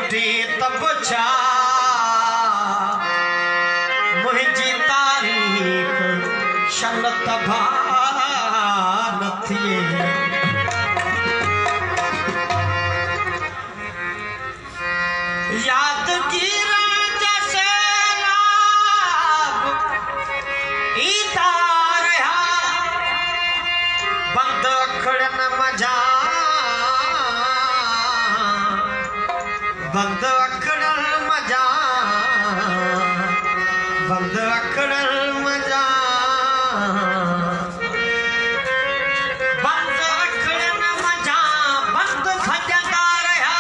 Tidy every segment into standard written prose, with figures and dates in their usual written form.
ॿुधी त पुछा मुंहिंजी तारीफ़ शलत भा न थिए यादगीरन जा सैलाब ईंदा रहिया बंद अखड़न मजा बंद अखड़न मजा बंद अखड़न मजा बंद अखड़न मजा बंद भजंदा रहिया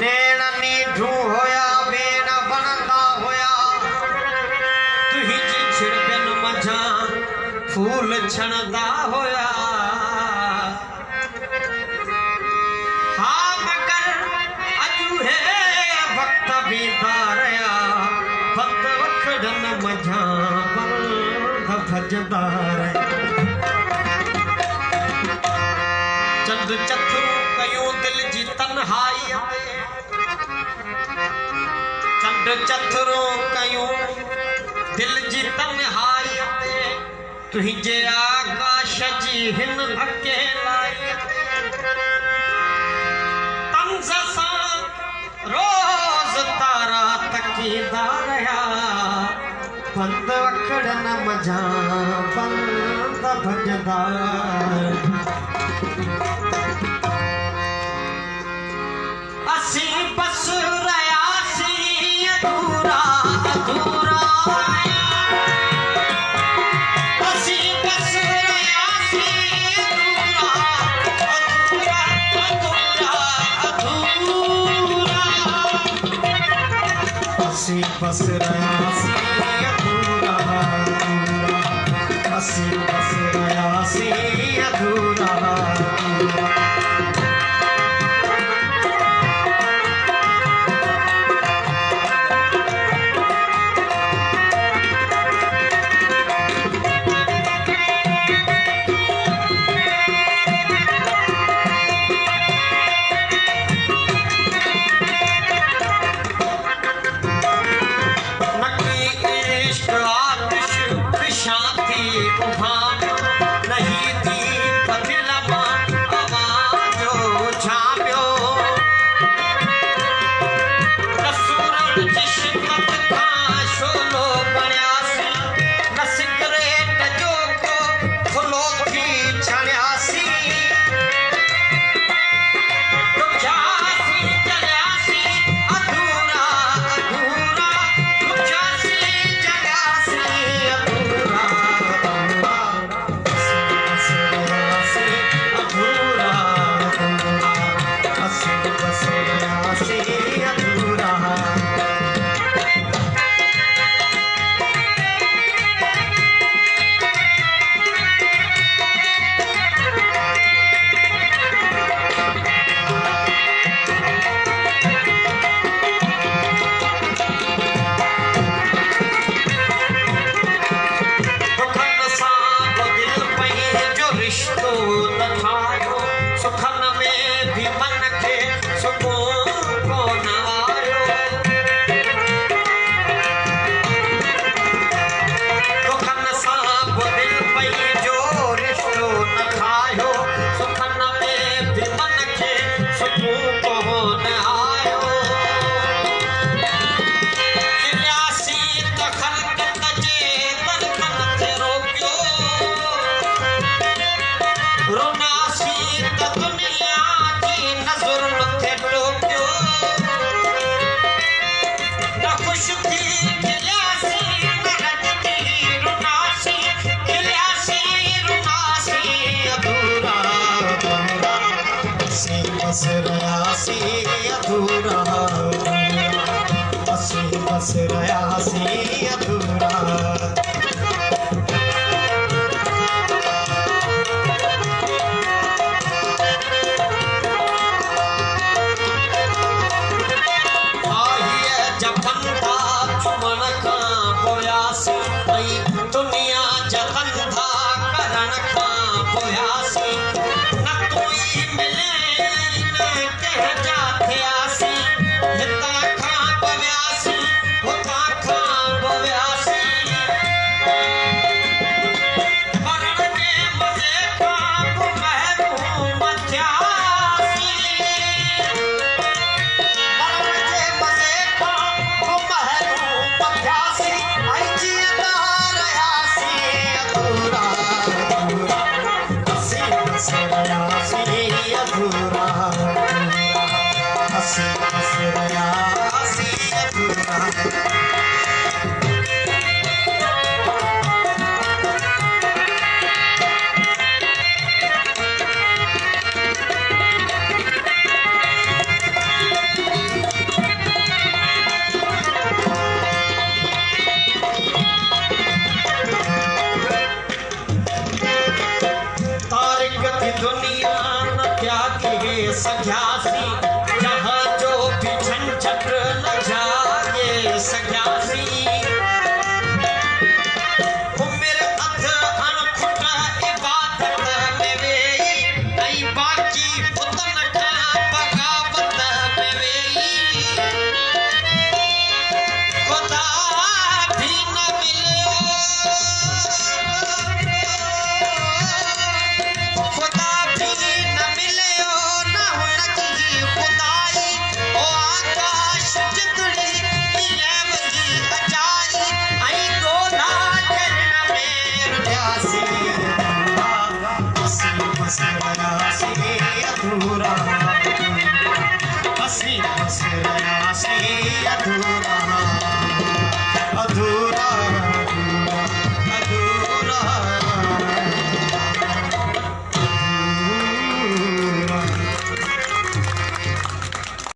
नेण नीठू होया बेण बनंदा होया तुहिंजी छिड़कन मझा फूल छणंदा होया हाँ मगर अजू है वक्त बीता रया बंद वखड़न मझा बंद भजंदा रया चंद चथरू कयूं दिल जी तन्हाई चंद चथरू कयूं दिल जी तन्हाई तुहिंजे आकाश जी हिन अकेलाई तंज़ सां रोज़ तारा तकींदा रहिया बंद वखड़न मझा बंद भजंदा असीं बस रहियासीं अधूरा अधूरा असीं बस रहियासीं अधूरा अधूरा अधूरा अधूरा असीं बस रहियासीं अधूरा अधूरा असीं बस रहियासीं अधूरा अधूरा नहीं थी पतिलबा आवाजो झामियो रसूरन जी शिदत खां शोलो बणियासी न सिगरेट जो को खुलो थी छणियासी रुझासी जलियासी अधूरा अधूरा रुझासी जलियासी अधूरा सुखन में भी मन के सुकून कोन आयो दुखन सां दिल पई जो रिश्तो न ठाहियो सुखन में भी मन के सुकून कोन आयो खिलियासी त ख़लक़त जे दरकन ते रोकियो रुनासी त दुनिया जी नज़र मथे टोकियो न ख़ुश थी खिलियासी न रजती रुनासी खिलियासी रुनासी अधूरा अधूरा असीं बस रहियासीं अधूरा असीं बस रहियासीं अधूरा दुनिया जगंधा करण खां पोयासी न कोई मिले न कंहिंजा थियासी बस रहा सी अधूरा हंसी बस रहा सी अधूरा दुनिया न त्यागे सग्यासी जहाँ जो भी झंझट न जागे सग्यासी उम्र अध अनखुट इबादत में वेई ऐं बाकी पुतन का बगावत में वेई खुदा भी न मिलियो अधूरा हंसी बस रहा सी अधूरा